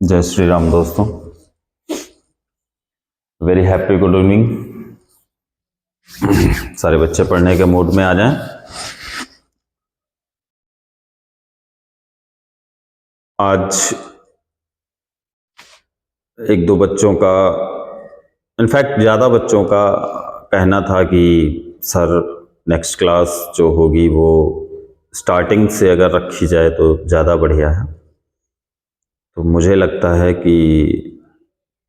जय श्री राम दोस्तों, very happy good evening. सारे बच्चे पढ़ने के मूड में आ जाएं। आज एक दो बच्चों का, इनफैक्ट ज़्यादा बच्चों का कहना था कि सर नेक्स्ट क्लास जो होगी वो स्टार्टिंग से अगर रखी जाए तो ज़्यादा बढ़िया है। तो मुझे लगता है कि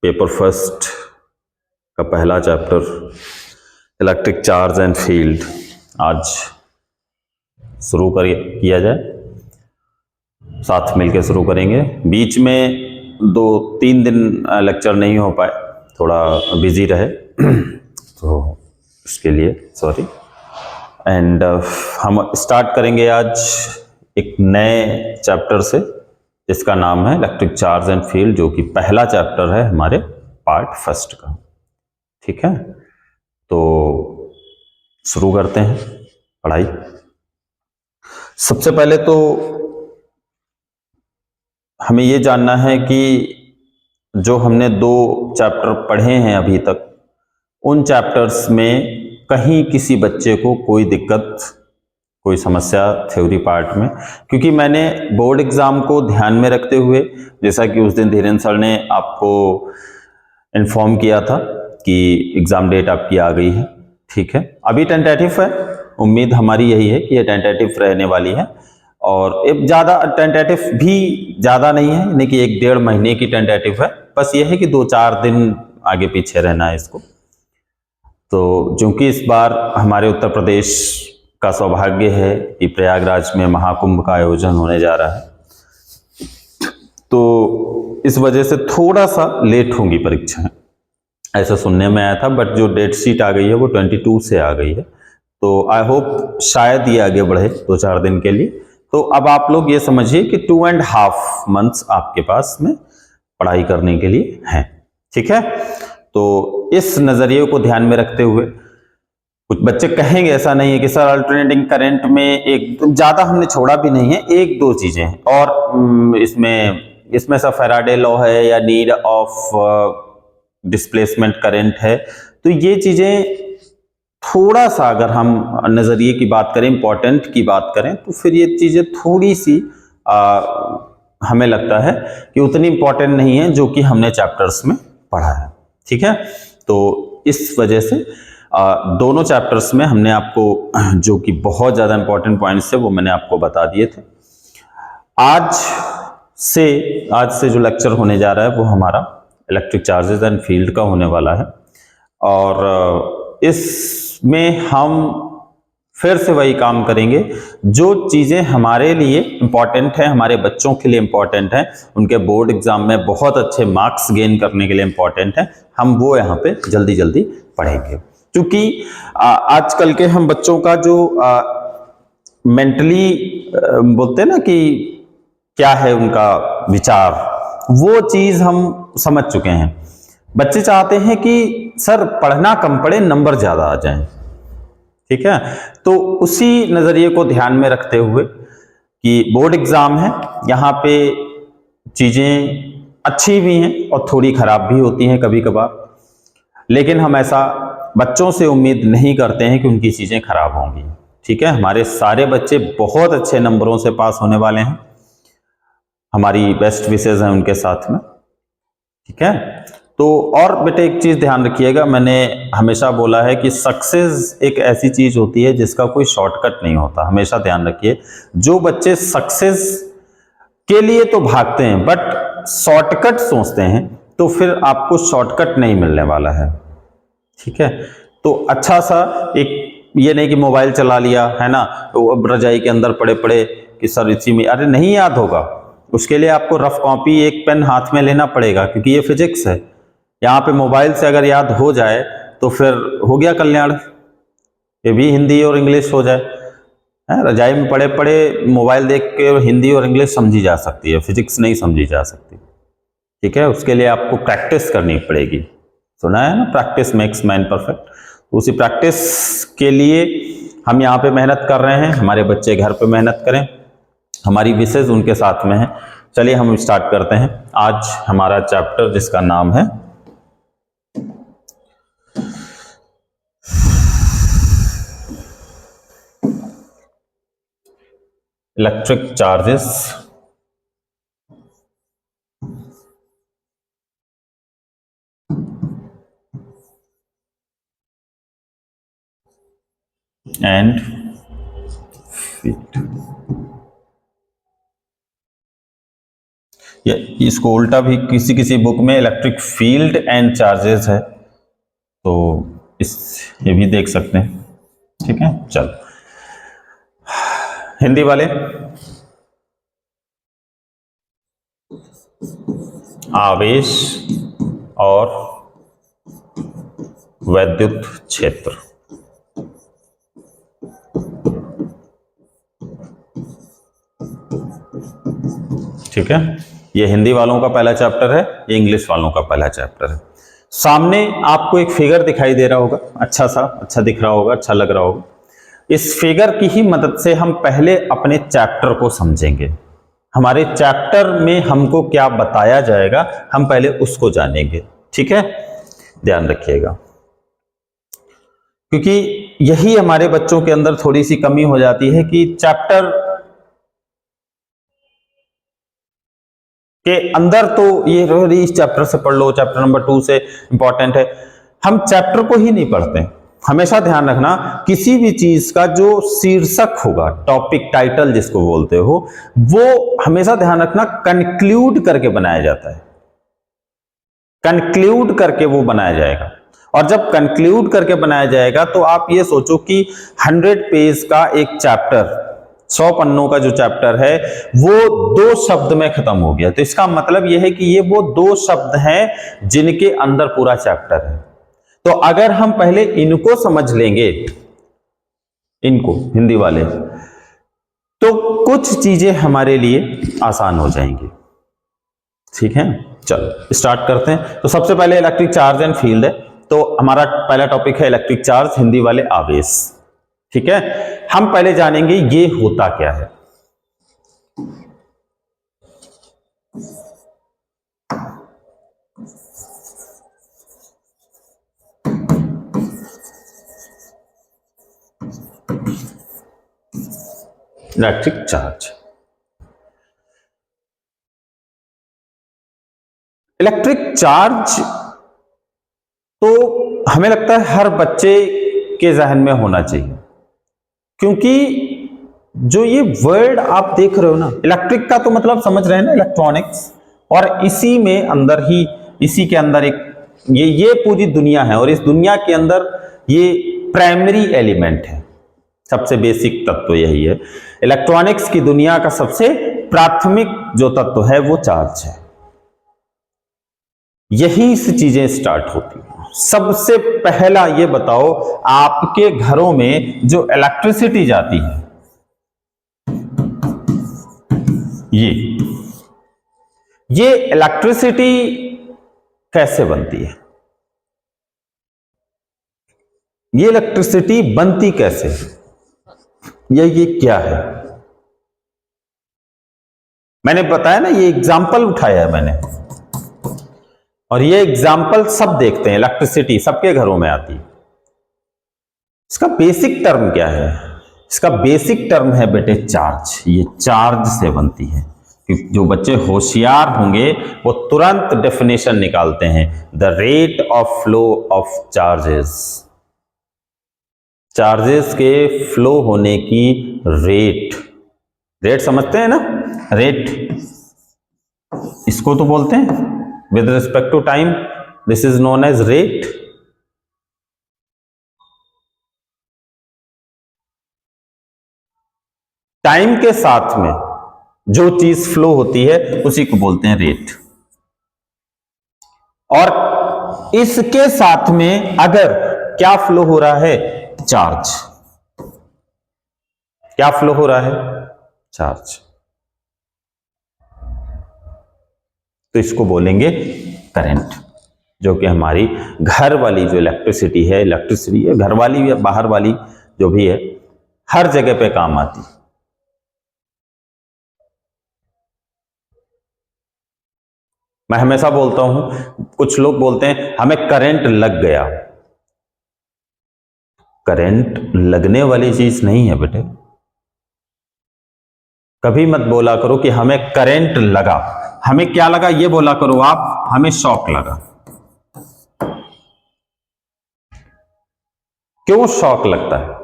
पेपर फर्स्ट का पहला chapter electric charge and field आज शुरू किया जाए, साथ मिलकर शुरू करेंगे। बीच में 2-3 दिन लेक्चर नहीं हो पाए, थोड़ा बिजी रहे तो इसके लिए सॉरी। एंड हम स्टार्ट करेंगे आज एक नए चैप्टर से, जिसका नाम है इलेक्ट्रिक चार्ज एंड फील्ड, जो कि पहला चैप्टर है हमारे पार्ट फर्स्ट का। ठीक है, तो शुरू करते हैं पढ़ाई। सबसे पहले तो हमें ये जानना है कि जो हमने 2 चैप्टर पढ़े हैं अभी तक, उन चैप्टर्स में कहीं किसी बच्चे को कोई दिक्कत, कोई समस्या थ्योरी पार्ट में, क्योंकि मैंने बोर्ड एग्जाम को ध्यान में रखते हुए, जैसा कि उस दिन धीरेन्द्र सर ने आपको इन्फॉर्म किया था कि एग्जाम डेट आपकी आ गई है। ठीक है, अभी टेंटेटिव है, उम्मीद हमारी यही है कि ये टेंटेटिव रहने वाली है, और एक ज़्यादा टेंटेटिव भी ज़्यादा नहीं है, यानी कि 1-1.5 महीने की टेंटेटिव है। बस ये है कि 2-4 दिन आगे पीछे रहना है इसको। तो चूंकि इस बार हमारे उत्तर प्रदेश का सौभाग्य है कि प्रयागराज में महाकुंभ का आयोजन होने जा रहा है, तो इस वजह से थोड़ा सा लेट होंगी परीक्षाएं, ऐसा सुनने में आया था। बट जो डेट शीट आ गई है वो 22 से आ गई है, तो आई होप शायद ये आगे बढ़े 2-4 दिन के लिए। तो अब आप लोग ये समझिए कि 2.5 मंथ्स आपके पास में पढ़ाई करने के लिए हैं। ठीक है, तो इस नजरिए को ध्यान में रखते हुए, कुछ बच्चे कहेंगे ऐसा नहीं है कि सर अल्टरनेटिंग करंट में एक ज्यादा हमने छोड़ा भी नहीं है, 1-2 चीजें हैं, और इसमें सब फैराडे लॉ है या नीड ऑफ डिस्प्लेसमेंट करंट है। तो ये चीजें थोड़ा सा, अगर हम नजरिए की बात करें, इंपॉर्टेंट की बात करें, तो फिर ये चीजें थोड़ी सी हमें लगता है कि उतनी इंपॉर्टेंट नहीं है जो कि हमने चैप्टर्स में पढ़ा है। ठीक है, तो इस वजह से दोनों चैप्टर्स में हमने आपको जो कि बहुत ज्यादा इंपॉर्टेंट पॉइंट्स है वो मैंने आपको बता दिए थे। आज से जो लेक्चर होने जा रहा है वो हमारा इलेक्ट्रिक चार्जेस एंड फील्ड का होने वाला है, और इसमें हम फिर से वही काम करेंगे, जो चीजें हमारे लिए इंपॉर्टेंट है, हमारे बच्चों के लिए इंपॉर्टेंट है, उनके बोर्ड एग्जाम में बहुत अच्छे मार्क्स गेन करने के लिए इंपॉर्टेंट है, हम वो यहाँ पे जल्दी जल्दी पढ़ेंगे। क्योंकि आजकल के हम बच्चों का जो मेंटली बोलते हैं ना कि क्या है उनका विचार, वो चीज हम समझ चुके हैं। बच्चे चाहते हैं कि सर पढ़ना कम पड़े, नंबर ज्यादा आ जाएं। ठीक है, तो उसी नजरिए को ध्यान में रखते हुए कि बोर्ड एग्जाम है, यहाँ पे चीजें अच्छी भी हैं और थोड़ी खराब भी होती हैं कभी कभार, लेकिन हम ऐसा बच्चों से उम्मीद नहीं करते हैं कि उनकी चीजें खराब होंगी। ठीक है, हमारे सारे बच्चे बहुत अच्छे नंबरों से पास होने वाले हैं, हमारी बेस्ट विशेज हैं उनके साथ में। ठीक है, तो और बेटे एक चीज ध्यान रखिएगा, मैंने हमेशा बोला है कि सक्सेस एक ऐसी चीज होती है जिसका कोई शॉर्टकट नहीं होता। हमेशा ध्यान रखिए, जो बच्चे सक्सेस के लिए तो भागते हैं बट शॉर्टकट सोचते हैं, तो फिर आपको शॉर्टकट नहीं मिलने वाला है। ठीक है, तो अच्छा सा एक, ये नहीं कि मोबाइल चला लिया है ना, तो अब रजाई के अंदर पड़े पड़े कि सर इसी में, अरे नहीं याद होगा, उसके लिए आपको रफ कॉपी, एक पेन हाथ में लेना पड़ेगा, क्योंकि ये फिजिक्स है। यहाँ पे मोबाइल से अगर याद हो जाए तो फिर हो गया कल्याण, ये भी हिंदी और इंग्लिश हो जाए। रजाई में पड़े पड़े मोबाइल देख के हिंदी और इंग्लिश समझी जा सकती है, फिजिक्स नहीं समझी जा सकती। ठीक है, उसके लिए आपको प्रैक्टिस करनी पड़ेगी। सुना है ना, प्रैक्टिस मेक्स मैन परफेक्ट। उसी प्रैक्टिस के लिए हम यहाँ पे मेहनत कर रहे हैं, हमारे बच्चे घर पे मेहनत करें, हमारी विशेष उनके साथ में है। चलिए हम स्टार्ट करते हैं आज हमारा चैप्टर जिसका नाम है इलेक्ट्रिक चार्जेस एंड फील्ड। इसको उल्टा भी किसी किसी बुक में इलेक्ट्रिक फील्ड एंड चार्जेस है, तो ये भी देख सकते हैं। ठीक है, चल हिंदी वाले आवेश और वैद्युत क्षेत्र। ठीक है, ये हिंदी वालों का पहला चैप्टर है, ये इंग्लिश वालों का पहला चैप्टर है। सामने आपको एक फिगर दिखाई दे रहा होगा, अच्छा दिख रहा होगा, अच्छा लग रहा होगा। इस फिगर की ही मदद से हम पहले अपने चैप्टर को समझेंगे। हमारे चैप्टर में हमको क्या बताया जाएगा, हम पहले उसको जानेंगे। ठीक है, ध्यान रखिएगा, क्योंकि यही हमारे बच्चों के अंदर थोड़ी सी कमी हो जाती है कि चैप्टर के अंदर तो ये इस चैप्टर से पढ़ लो, चैप्टर नंबर 2 से इंपॉर्टेंट है, हम चैप्टर को ही नहीं पढ़ते। हमेशा ध्यान रखना, किसी भी चीज का जो शीर्षक होगा, टॉपिक टाइटल जिसको बोलते हो, वो हमेशा ध्यान रखना कंक्लूड करके बनाया जाता है। कंक्लूड करके वो बनाया जाएगा, और जब कंक्लूड करके बनाया जाएगा तो आप ये सोचो कि 100 पेज का एक चैप्टर, 100 पन्नों का जो चैप्टर है वो 2 शब्द में खत्म हो गया। तो इसका मतलब यह है कि ये वो 2 शब्द हैं जिनके अंदर पूरा चैप्टर है। तो अगर हम पहले इनको समझ लेंगे, इनको हिंदी वाले, तो कुछ चीजें हमारे लिए आसान हो जाएंगी। ठीक है, चलो स्टार्ट करते हैं। तो सबसे पहले इलेक्ट्रिक चार्ज एंड फील्ड है, तो हमारा पहला टॉपिक है इलेक्ट्रिक चार्ज, हिंदी वाले आवेश। ठीक है, हम पहले जानेंगे ये होता क्या है। इलेक्ट्रिक चार्ज, इलेक्ट्रिक चार्ज तो हमें लगता है हर बच्चे के जहन में होना चाहिए, क्योंकि जो ये वर्ड आप देख रहे हो ना, इलेक्ट्रिक का तो मतलब समझ रहे हैं ना, इलेक्ट्रॉनिक्स, और इसी में अंदर ही, इसी के अंदर एक ये पूरी दुनिया है, और इस दुनिया के अंदर ये प्राइमरी एलिमेंट है, सबसे बेसिक तत्व यही है। इलेक्ट्रॉनिक्स की दुनिया का सबसे प्राथमिक जो तत्व है वो चार्ज है। यही से चीजें स्टार्ट होती हैं। सबसे पहला ये बताओ, आपके घरों में जो इलेक्ट्रिसिटी जाती है, ये इलेक्ट्रिसिटी कैसे बनती है? ये इलेक्ट्रिसिटी बनती कैसे? ये क्या है? मैंने बताया ना, ये एग्जाम्पल उठाया है मैंने, और ये एग्जाम्पल सब देखते हैं, इलेक्ट्रिसिटी सबके घरों में आती है। इसका बेसिक टर्म क्या है? इसका बेसिक टर्म है बेटे चार्ज। ये चार्ज से बनती है। जो बच्चे होशियार होंगे वो तुरंत डेफिनेशन निकालते हैं, the rate of flow of charges. Charges के फ्लो होने की रेट समझते हैं ना, रेट, इसको तो बोलते हैं with respect to time, this is known as rate। Time के साथ में जो चीज फ्लो होती है उसी को बोलते हैं रेट। और इसके साथ में अगर क्या फ्लो हो रहा है? चार्ज। क्या फ्लो हो रहा है? चार्ज। तो इसको बोलेंगे करंट, जो कि हमारी घर वाली जो इलेक्ट्रिसिटी है घर वाली या बाहर वाली जो भी है, हर जगह पे काम आती है। मैं हमेशा बोलता हूं, कुछ लोग बोलते हैं हमें करंट लग गया। करंट लगने वाली चीज नहीं है बेटे। कभी मत बोला करो कि हमें करंट लगा। हमें क्या लगा ये बोला करो आप, हमें शॉक लगा। क्यों शॉक लगता है?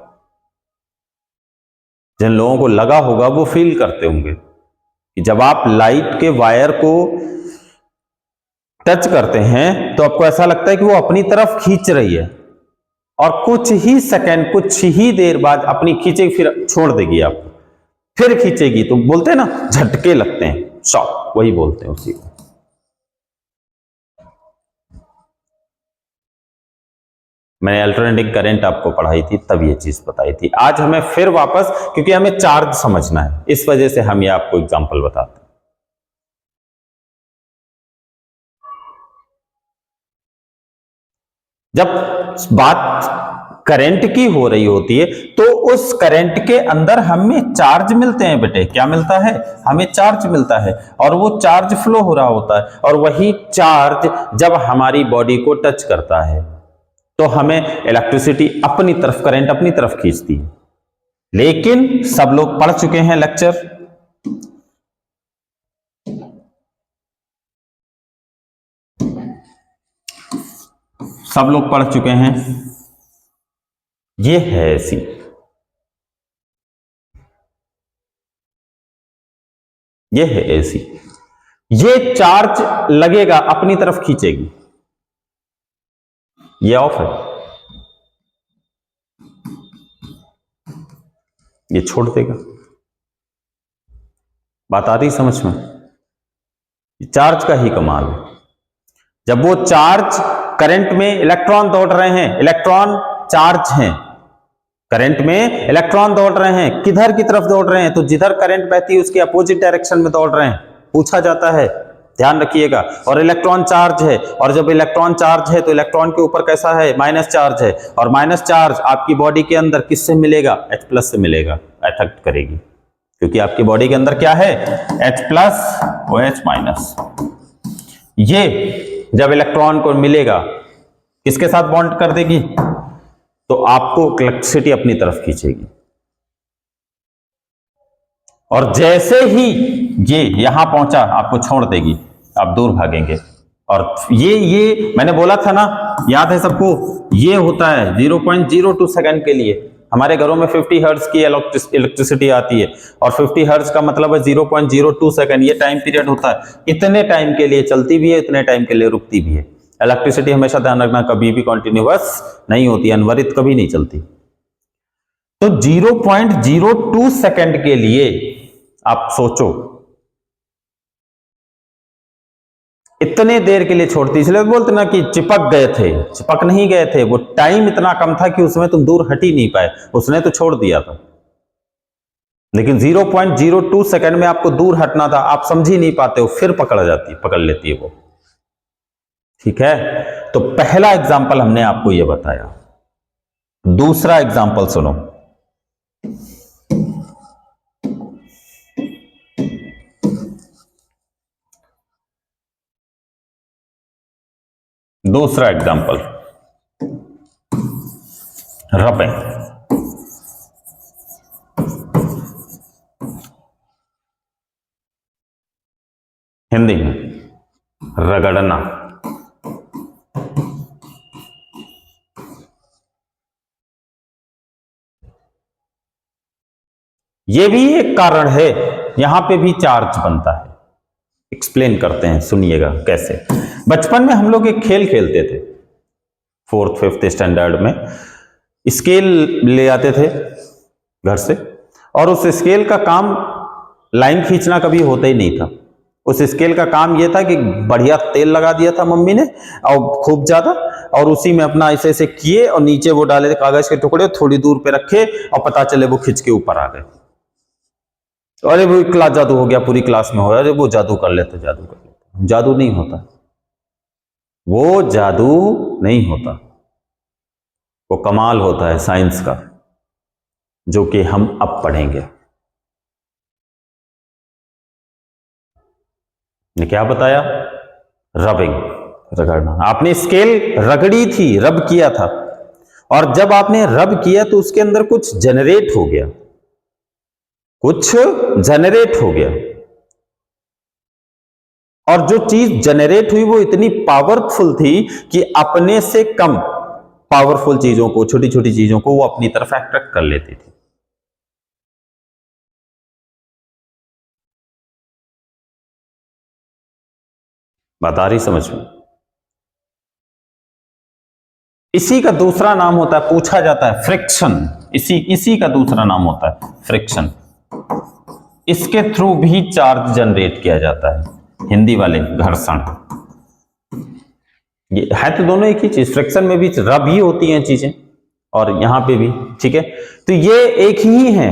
जिन लोगों को लगा होगा वो फील करते होंगे कि जब आप लाइट के वायर को टच करते हैं तो आपको ऐसा लगता है कि वो अपनी तरफ खींच रही है, और कुछ ही सेकंड, कुछ ही देर बाद अपनी खींचेगी, फिर छोड़ देगी आपको, फिर खींचेगी। तो बोलते हैं ना झटके लगते हैं, शॉक, वही बोलते हैं उसी को। मैंने अल्टरनेटिंग करंट आपको पढ़ाई थी, तब ये चीज बताई थी। आज हमें फिर वापस, क्योंकि हमें चार्ज समझना है, इस वजह से हम ये आपको एग्जांपल बताते हैं। जब बात करंट की हो रही होती है तो उस करंट के अंदर हमें चार्ज मिलते हैं बेटे। क्या मिलता है? हमें चार्ज मिलता है, और वो चार्ज फ्लो हो रहा होता है, और वही चार्ज जब हमारी बॉडी को टच करता है तो हमें इलेक्ट्रिसिटी अपनी तरफ, करंट अपनी तरफ खींचती है। लेकिन सब लोग पढ़ चुके हैं लेक्चर, सब लोग पढ़ चुके हैं, ये है ऐसी। ये है ऐसी, ये चार्ज लगेगा अपनी तरफ खींचेगी। ये ऑफ है, ये छोड़ देगा। बात आ रही समझ में? चार्ज का ही कमाल है। जब वो चार्ज, करंट में इलेक्ट्रॉन दौड़ रहे हैं, इलेक्ट्रॉन चार्ज हैं, करंट में इलेक्ट्रॉन दौड़ रहे हैं, किधर की तरफ दौड़ रहे हैं? तो जिधर करंट बहती है उसके अपोजिट डायरेक्शन में दौड़ रहे हैं, पूछा जाता है, ध्यान रखिएगा। और इलेक्ट्रॉन चार्ज है, और जब इलेक्ट्रॉन चार्ज है तो इलेक्ट्रॉन के ऊपर कैसा है? माइनस चार्ज है, और माइनस चार्ज आपकी बॉडी के अंदर किससे मिलेगा? H प्लस से मिलेगा, अट्रैक्ट करेगी, क्योंकि आपकी बॉडी के अंदर क्या है? H प्लस और H माइनस। ये जब इलेक्ट्रॉन को मिलेगा किसके साथ बॉन्ड कर देगी? तो आपको इलेक्ट्रिसिटी अपनी तरफ खींचेगी, और जैसे ही ये यहां पहुंचा आपको छोड़ देगी, आप दूर भागेंगे। और ये मैंने बोला था ना, याद है सबको? ये होता है 0.02 सेकंड के लिए। हमारे घरों में 50 हर्ट्ज की इलेक्ट्रिसिटी आती है, और 50 हर्ट्ज का मतलब है 0.02 सेकंड। ये टाइम पीरियड होता है, इतने टाइम के लिए चलती भी है, इतने टाइम के लिए रुकती भी है। इलेक्ट्रिसिटी हमेशा ध्यान रखना कभी भी कॉन्टिन्यूअस नहीं होती, अनवरित कभी नहीं चलती। तो 0.02 सेकंड के लिए आप सोचो, इतने देर के लिए छोड़ती। इसलिए बोलते ना कि चिपक गए थे, चिपक नहीं गए थे, वो टाइम इतना कम था कि उसमें तुम दूर हट ही नहीं पाए, उसने तो छोड़ दिया था। लेकिन 0.02 सेकंड में आपको दूर हटना था, आप समझ ही नहीं पाते हो, फिर पकड़ लेती है वो। ठीक है, तो पहला एग्जाम्पल हमने आपको यह बताया। दूसरा एग्जाम्पल सुनो। दूसरा एग्जाम्पल, रबे। हिंदी में रगड़ना। यह भी एक कारण है, यहां पे भी चार्ज बनता है। एक्सप्लेन करते हैं, सुनिएगा कैसे। बचपन में हम लोग एक खेल खेलते थे, 4th 5th स्टैंडर्ड में। स्केल ले आते थे घर से, और उस स्केल का काम लाइन खींचना कभी होता ही नहीं था। उस स्केल का काम यह था कि बढ़िया तेल लगा दिया था मम्मी ने, और खूब ज्यादा, और उसी में अपना ऐसे ऐसे किए, और नीचे वो डाले थे कागज के टुकड़े, थोड़ी दूर पे रखे, और पता चले वो खिंच के ऊपर आ गए। अरे वो क्लास जादू हो गया, पूरी क्लास में हो रहा है, वो जादू कर लेते, जादू कर लेते। जादू नहीं होता, वो जादू नहीं होता, वो कमाल होता है साइंस का, जो कि हम अब पढ़ेंगे। ने क्या बताया? रबिंग, रगड़ना। आपने स्केल रगड़ी थी, रब किया था, और जब आपने रब किया तो उसके अंदर कुछ जनरेट हो गया, कुछ जनरेट हो गया, और जो चीज जनरेट हुई वो इतनी पावरफुल थी कि अपने से कम पावरफुल चीजों को, छोटी छोटी चीजों को वो अपनी तरफ अट्रैक्ट कर लेती थी। बात आ रही समझ में? इसी का दूसरा नाम होता है, पूछा जाता है, फ्रिक्शन। इसी का दूसरा नाम होता है फ्रिक्शन। इसके थ्रू भी चार्ज जनरेट किया जाता है, हिंदी वाले घर्षण। ये है तो दोनों एक ही चीज, फ्रिक्शन में भी रब ही होती हैं चीजें और यहां पे भी, ठीक है। तो ये एक ही है।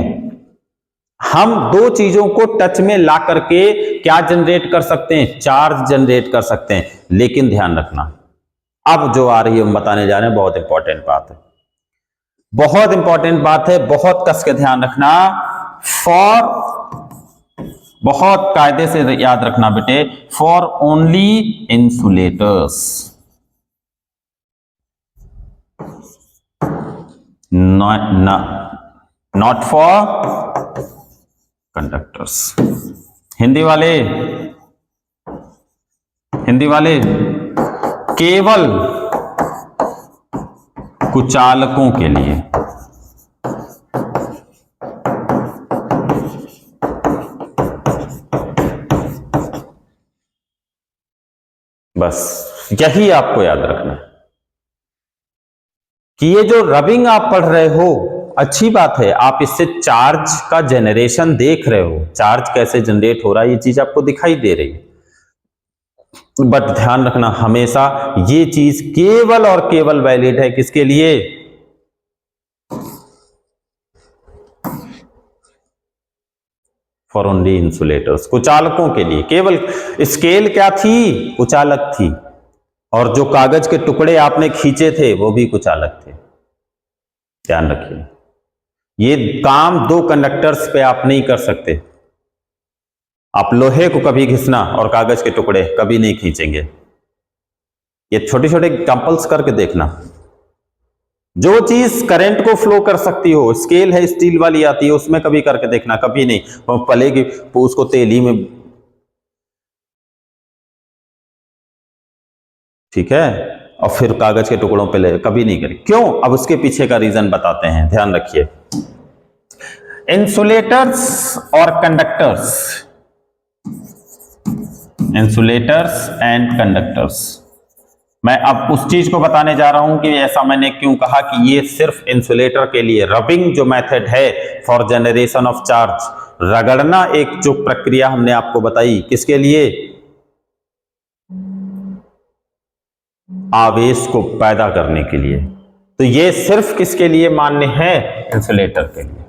हम दो चीजों को टच में ला करके क्या जनरेट कर सकते हैं? चार्ज जनरेट कर सकते हैं। लेकिन ध्यान रखना, अब जो आ रही है हम बताने जा रहे हैं, बहुत इंपॉर्टेंट बात है, बहुत इंपॉर्टेंट बात है, बहुत कस के ध्यान रखना। बहुत कायदे से याद रखना बेटे, for only insulators, not for conductors. Hindi वाले केवल कुचालकों के लिए, बस यही आपको याद रखना है कि ये जो रबिंग आप पढ़ रहे हो, अच्छी बात है, आप इससे चार्ज का जनरेशन देख रहे हो, चार्ज कैसे जनरेट हो रहा है, ये चीज आपको दिखाई दे रही है। बट ध्यान रखना हमेशा, ये चीज केवल और केवल वैलिड है किसके लिए? फॉर ओनली इंसुलेटर्स, कुचालकों के लिए केवल। स्केल क्या थी? कुचालक थी, और जो कागज के टुकड़े आपने खींचे थे वो भी कुचालक थे। ध्यान रखिए, ये काम दो कंडक्टर्स पे आप नहीं कर सकते। आप लोहे को कभी घिसना और कागज के टुकड़े कभी नहीं खींचेंगे। ये छोटे छोटे एग्जांपल्स करके देखना। जो चीज करंट को फ्लो कर सकती हो, स्केल है स्टील वाली आती है, उसमें कभी करके देखना, कभी नहीं, वो पलेगी, उसको तेली में, ठीक है, और फिर कागज के टुकड़ों पे ले, कभी नहीं करी। क्यों? अब उसके पीछे का रीजन बताते हैं, ध्यान रखिए। इंसुलेटर्स और कंडक्टर्स, इंसुलेटर्स एंड कंडक्टर्स, मैं अब उस चीज को बताने जा रहा हूं कि ऐसा मैंने क्यों कहा कि ये सिर्फ इंसुलेटर के लिए। रबिंग जो मेथड है फॉर जनरेशन ऑफ चार्ज, रगड़ना एक जो प्रक्रिया हमने आपको बताई, किसके लिए? आवेश को पैदा करने के लिए। तो ये सिर्फ किसके लिए मान्य है? इंसुलेटर के लिए।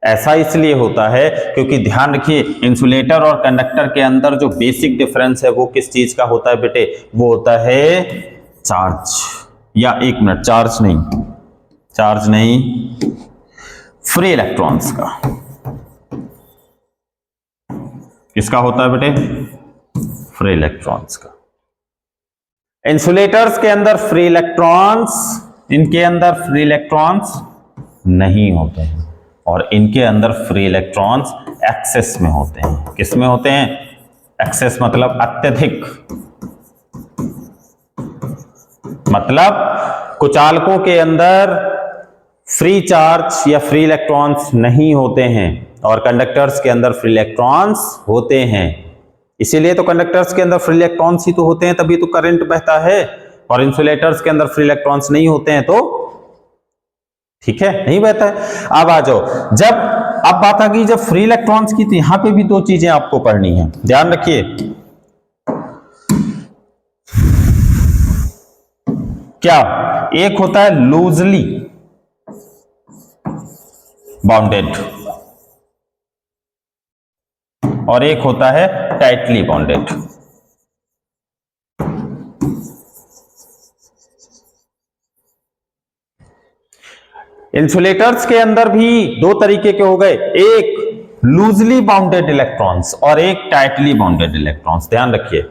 ऐसा इसलिए होता है क्योंकि ध्यान रखिए, इंसुलेटर और कंडक्टर के अंदर जो बेसिक डिफरेंस है वो किस चीज का होता है बेटे? वो होता है चार्ज, या एक मिनट, चार्ज नहीं, फ्री इलेक्ट्रॉन्स का। किसका होता है बेटे? फ्री इलेक्ट्रॉन्स का। इंसुलेटर्स के अंदर फ्री इलेक्ट्रॉन्स, इनके अंदर फ्री इलेक्ट्रॉन्स नहीं होते हैं, और इनके अंदर फ्री इलेक्ट्रॉन्स एक्सेस में होते हैं। किस में होते हैं? एक्सेस मतलब अत्यधिक, मतलब कुचालकों के अंदर फ्री चार्ज या फ्री इलेक्ट्रॉन्स नहीं होते हैं, और कंडक्टर्स के अंदर फ्री इलेक्ट्रॉन्स होते हैं। इसीलिए तो कंडक्टर्स के अंदर फ्री इलेक्ट्रॉन्स ही तो होते हैं, तभी तो करंट बहता है, और इंसुलेटर्स के अंदर फ्री इलेक्ट्रॉन्स नहीं होते हैं तो ठीक है, नहीं बहता है। अब आ जाओ, अब बात आ गई जब फ्री इलेक्ट्रॉन्स की, तो यहां पे भी दो चीजें आपको पढ़नी है, ध्यान रखिए। क्या? एक होता है लूजली बाउंडेड, और एक होता है टाइटली बाउंडेड। इंसुलेटर्स के अंदर भी दो तरीके के हो गए, एक लूजली बाउंडेड इलेक्ट्रॉन्स और एक टाइटली बाउंडेड इलेक्ट्रॉन्स। ध्यान रखिए,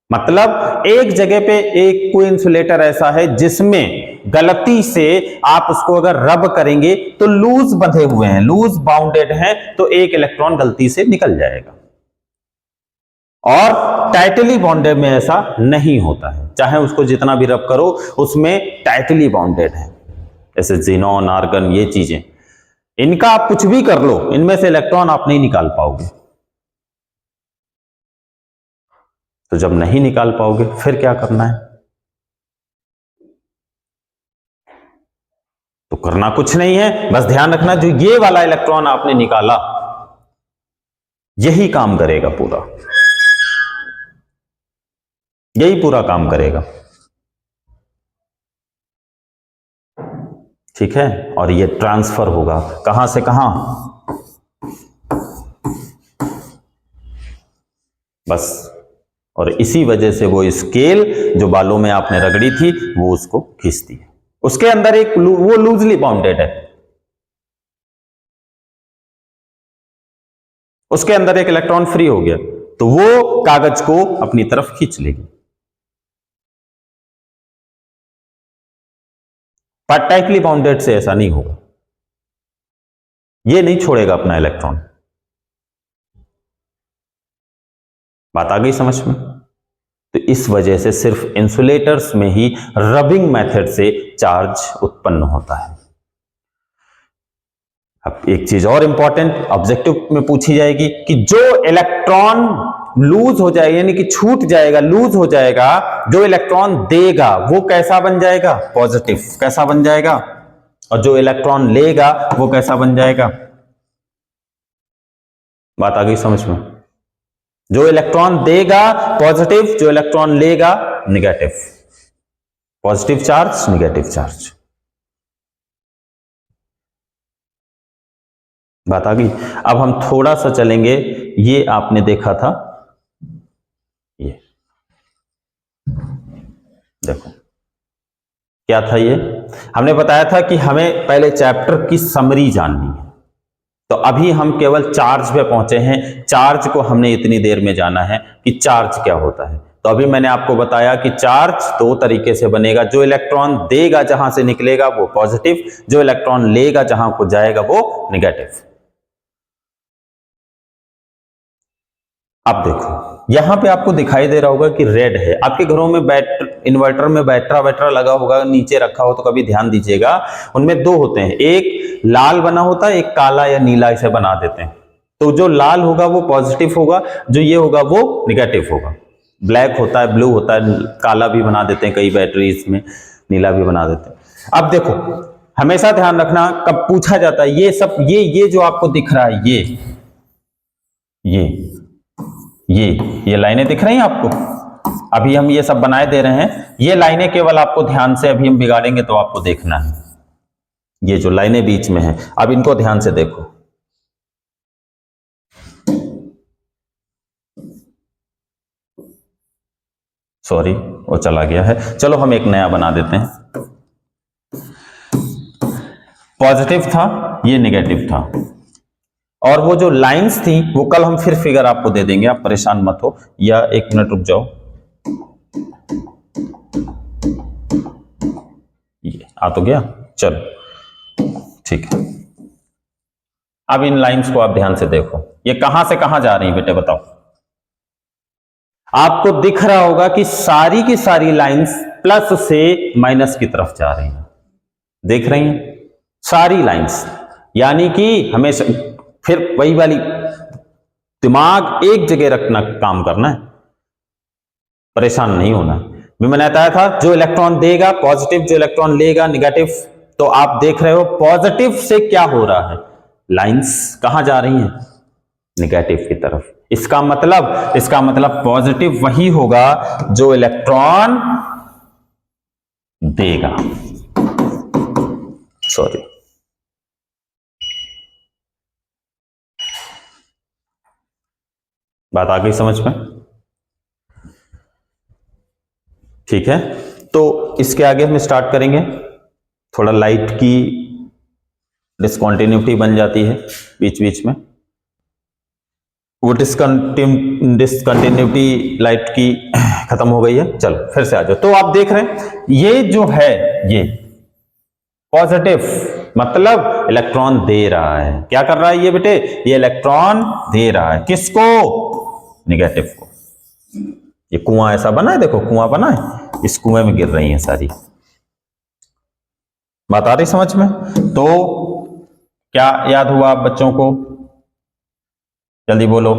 मतलब एक जगह पे एक कोई इंसुलेटर ऐसा है जिसमें गलती से आप उसको अगर रब करेंगे तो लूज बंधे हुए हैं, लूज बाउंडेड हैं, तो एक इलेक्ट्रॉन गलती से निकल जाएगा। और टाइटली बाउंडेड में ऐसा नहीं होता है, चाहे उसको जितना भी रब करो उसमें टाइटली बाउंडेड है। जैसे ज़ीनॉन, आर्गन, ये चीजें, इनका आप कुछ भी कर लो, इनमें से इलेक्ट्रॉन आप नहीं निकाल पाओगे। तो जब नहीं निकाल पाओगे फिर क्या करना है? तो करना कुछ नहीं है, बस ध्यान रखना जो ये वाला इलेक्ट्रॉन आपने निकाला यही काम करेगा, पूरा यही पूरा काम करेगा, ठीक है। और ये ट्रांसफर होगा कहां से कहां, बस। और इसी वजह से वो स्केल जो बालों में आपने रगड़ी थी वो उसको खींचती है। उसके अंदर एक वो लूजली बाउंडेड है, उसके अंदर एक इलेक्ट्रॉन फ्री हो गया तो वो कागज को अपनी तरफ खींच लेगी। पर टाइटली बाउंडेड से ऐसा नहीं होगा, ये नहीं छोड़ेगा अपना इलेक्ट्रॉन। बात आ गई समझ में? तो इस वजह से सिर्फ इंसुलेटर्स में ही रबिंग मेथड से चार्ज उत्पन्न होता है। अब एक चीज और इंपॉर्टेंट ऑब्जेक्टिव में पूछी जाएगी कि जो इलेक्ट्रॉन लूज हो जाएगा, यानी कि छूट जाएगा, लूज हो जाएगा, जो इलेक्ट्रॉन देगा वो कैसा बन जाएगा? पॉजिटिव। कैसा बन जाएगा? और जो इलेक्ट्रॉन लेगा वो कैसा बन जाएगा? बात आ गई समझ में? जो इलेक्ट्रॉन देगा पॉजिटिव, जो इलेक्ट्रॉन लेगा negative. Positive charge, negative charge. बात आ गई? अब हम थोड़ा सा चलेंगे, ये आपने देखा था, ये देखो क्या था, ये हमने बताया था कि हमें पहले चैप्टर की समरी जाननी है। तो अभी हम केवल चार्ज पे पहुंचे हैं, चार्ज को हमने इतनी देर में जाना है कि चार्ज क्या होता है। तो अभी मैंने आपको बताया कि चार्ज दो तरीके से बनेगा, जो इलेक्ट्रॉन देगा जहां से निकलेगा वो पॉजिटिव, जो इलेक्ट्रॉन लेगा जहां को जाएगा वो नेगेटिव। अब देखो यहां पे आपको दिखाई दे रहा होगा कि रेड है। आपके घरों में इन्वर्टर में बैटरा लगा होगा, नीचे रखा हो तो कभी ध्यान दीजिएगा, उनमें दो होते हैं, एक लाल बना होता है, एक काला या नीला इसे बना देते हैं। तो जो लाल होगा वो पॉजिटिव होगा, जो ये होगा वो निगेटिव होगा। ब्लैक होता है, ब्लू होता है, काला भी बना देते हैं कई बैटरीज में, नीला भी बना देते हैं। अब देखो हमेशा ध्यान रखना, कब पूछा जाता है ये सब, ये जो आपको दिख रहा है, ये लाइनें दिख रही हैं आपको, अभी हम ये सब बनाए दे रहे हैं, ये लाइनें केवल आपको ध्यान से, अभी हम बिगाड़ेंगे तो आपको देखना है, ये जो लाइनें बीच में हैं अब इनको ध्यान से देखो। सॉरी वो चला गया है, चलो हम एक नया बना देते हैं। पॉजिटिव था, ये नेगेटिव था, और वो जो लाइंस थी वो कल हम फिर फिगर आपको दे देंगे, आप परेशान मत हो, या एक मिनट रुक जाओ, ये आ तो गया, चलो ठीक है। अब इन लाइंस को आप ध्यान से देखो, ये कहां से कहां जा रही है बेटे बताओ? आपको दिख रहा होगा कि सारी की सारी लाइंस प्लस से माइनस की तरफ जा रही हैं, देख रही हैं सारी लाइंस, यानी कि हमेशा फिर वही वाली दिमाग एक जगह रखना, काम करना है, परेशान नहीं होना है। मैंने बताया था जो इलेक्ट्रॉन देगा पॉजिटिव, जो इलेक्ट्रॉन लेगा निगेटिव। तो आप देख रहे हो पॉजिटिव से क्या हो रहा है, लाइंस कहां जा रही हैं? निगेटिव की तरफ। इसका मतलब पॉजिटिव वही होगा जो इलेक्ट्रॉन देगा। सॉरी, बात आ गई समझ में? ठीक है, तो इसके आगे हम स्टार्ट करेंगे, थोड़ा लाइट की डिस्कंटिन्यूटी बन जाती है बीच बीच में, वो डिसकंटिन्यूटी लाइट की खत्म हो गई है। चलो फिर से आ जाओ। तो आप देख रहे हैं ये जो है ये पॉजिटिव, मतलब इलेक्ट्रॉन दे रहा है। क्या कर रहा है ये बेटे? ये इलेक्ट्रॉन दे रहा है। किसको? निगेटिव को। ये कुआं ऐसा बना है, देखो कुआं बना है, इस कुएं में गिर रही है सारी। बात आ रही समझ में? तो क्या याद हुआ आप बच्चों को? जल्दी बोलो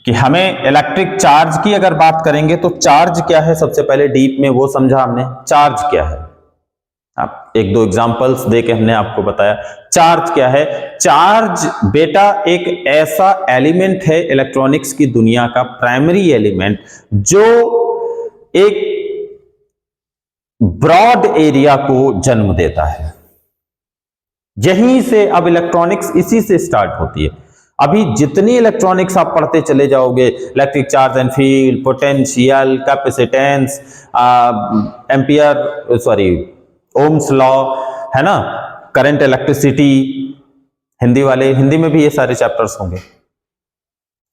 कि हमें इलेक्ट्रिक चार्ज की अगर बात करेंगे तो चार्ज क्या है, सबसे पहले डीप में वो समझा हमने। चार्ज क्या है? आप एक दो एग्जांपल्स देके हमने आपको बताया चार्ज क्या है। चार्ज बेटा एक ऐसा एलिमेंट है इलेक्ट्रॉनिक्स की दुनिया का, प्राइमरी एलिमेंट, जो एक ब्रॉड एरिया को जन्म देता है। यहीं से अब इलेक्ट्रॉनिक्स इसी से स्टार्ट होती है। अभी जितनी इलेक्ट्रॉनिक्स आप पढ़ते चले जाओगे, electric charge and field, potential, capacitance, ampere sorry Ohm's law, है ना, करंट, इलेक्ट्रिसिटी, हिंदी वाले, हिंदी में भी ये सारे चैप्टर्स होंगे,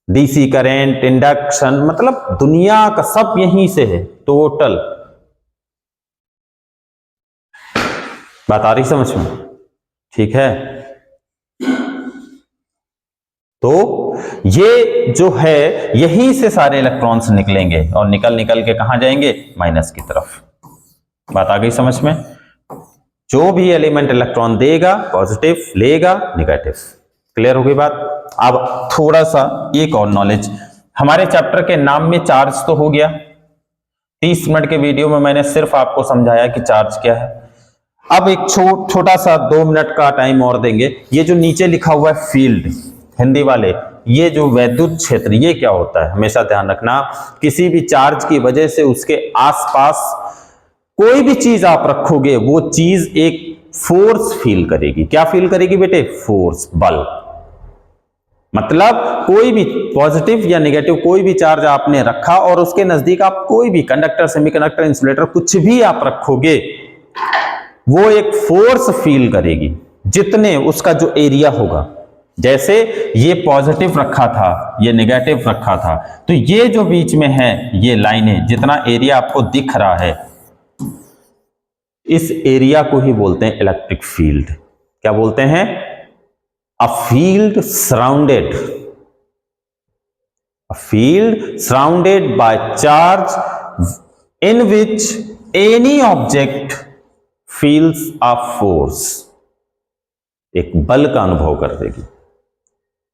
डीसी करंट, इंडक्शन, मतलब दुनिया का सब यहीं से है टोटल। बात आ रही समझ में? ठीक है। तो ये जो है यहीं से सारे इलेक्ट्रॉन्स निकलेंगे और निकल निकल के कहां जाएंगे? माइनस की तरफ। बात आ गई समझ में? जो भी एलिमेंट इलेक्ट्रॉन देगा पॉजिटिव, लेगा निगेटिव। क्लियर हो गई बात? अब थोड़ा सा एक और नॉलेज, हमारे चैप्टर के नाम में चार्ज तो हो गया। 30 मिनट के वीडियो में मैंने सिर्फ आपको समझाया कि चार्ज क्या है। अब एक छोटा सा 2 मिनट का टाइम और देंगे। ये जो नीचे लिखा हुआ है फील्ड, हिंदी वाले, ये जो वैद्युत क्षेत्र, ये क्या होता है? हमेशा ध्यान रखना, किसी भी चार्ज की वजह से उसके आसपास कोई भी चीज आप रखोगे, वो चीज एक फोर्स फील करेगी। क्या फील करेगी बेटे? फोर्स, बल। मतलब कोई भी पॉजिटिव या नेगेटिव कोई भी चार्ज आपने रखा और उसके नजदीक आप कोई भी कंडक्टर, सेमीकंडक्टर, इंसुलेटर, कुछ भी आप रखोगे, वो एक फोर्स फील करेगी, जितने उसका जो एरिया होगा। जैसे ये पॉजिटिव रखा था, ये नेगेटिव रखा था, तो ये जो बीच में है ये लाइनें, जितना एरिया आपको दिख रहा है, इस एरिया को ही बोलते हैं इलेक्ट्रिक फील्ड। क्या बोलते हैं? A field surrounded, a field surrounded by charge in which any object feels a force. एक बल का अनुभव कर देगी।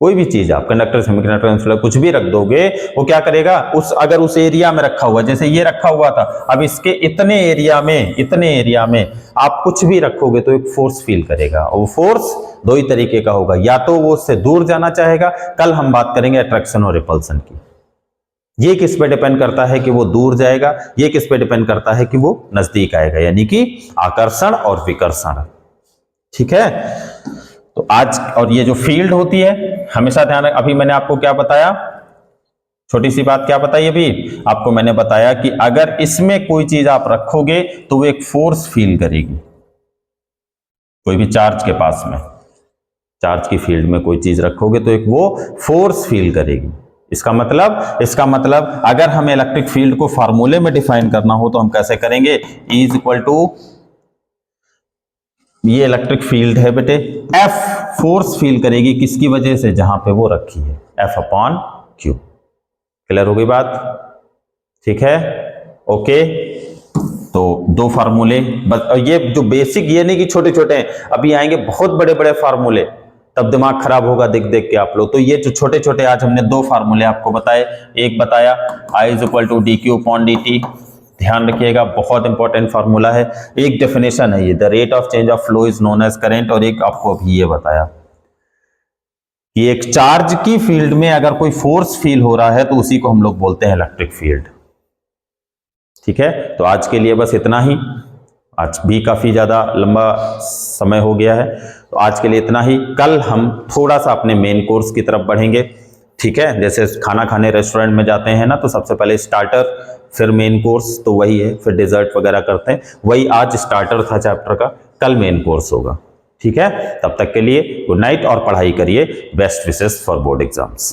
कोई भी चीज आप कंडक्टर, सेमीकंडक्टर, इंसुलेटर कुछ भी रख दोगे, वो क्या करेगा? अगर उस एरिया में रखा हुआ, जैसे ये रखा हुआ था, अब इसके इतने एरिया में आप कुछ भी रखोगे तो एक फोर्स फील करेगा। और वो फोर्स दो ही तरीके का होगा, या तो वो उससे दूर जाना चाहेगा, कल हम बात करेंगे अट्रैक्शन और रिपल्सन की। ये किस पे डिपेंड करता है कि वो दूर जाएगा, ये किस पे डिपेंड करता है कि वो नजदीक आएगा, यानी कि आकर्षण और विकर्षण। ठीक है। तो आज, और ये जो फील्ड होती है हमेशा ध्यान, अभी मैंने आपको क्या बताया, छोटी सी बात क्या बताई अभी आपको? मैंने बताया कि अगर इसमें कोई चीज आप रखोगे तो वो एक फोर्स फील करेगी। कोई भी चार्ज के पास में, चार्ज की फील्ड में कोई चीज रखोगे तो एक वो फोर्स फील करेगी। इसका मतलब अगर हमें इलेक्ट्रिक फील्ड को फार्मूले में डिफाइन करना हो तो हम कैसे करेंगे? E = ये इलेक्ट्रिक फील्ड है बेटे, F फोर्स फील करेगी किसकी वजह से? जहां पे वो रखी है, F/Q। क्लियर हो गई बात? ठीक है, ओके। तो दो फार्मूले, ये जो बेसिक, ये नहीं कि छोटे छोटे हैं, अभी आएंगे बहुत बड़े बड़े फार्मूले, तब दिमाग खराब होगा देख देख के आप लोग। तो ये जो छोटे छोटे आज हमने दो फार्मूले आपको बताए, एक बताया I = dq/dt, ध्यान रखिएगा, बहुत इंपॉर्टेंट फार्मूला है। एक डेफिनेशन है ये, the rate of change of flow is known as current, और एक आपको अभी ये बताया कि एक चार्ज की फील्ड में अगर कोई फोर्स फील हो रहा है तो उसी को हम लोग बोलते हैं इलेक्ट्रिक फील्ड। ठीक है, तो आज के लिए बस इतना ही। आज भी काफी ज्यादा लंबा समय हो गया है, तो आज के लिए इतना ही। कल हम थोड़ा सा अपने मेन कोर्स की तरफ बढ़ेंगे। ठीक है, जैसे खाना खाने रेस्टोरेंट में जाते हैं ना, तो सबसे पहले स्टार्टर, फिर मेन कोर्स, तो वही है, फिर डिजर्ट वगैरह करते हैं, वही आज स्टार्टर था चैप्टर का, कल मेन कोर्स होगा। ठीक है, तब तक के लिए गुड नाइट और पढ़ाई करिए। Best wishes for board exams.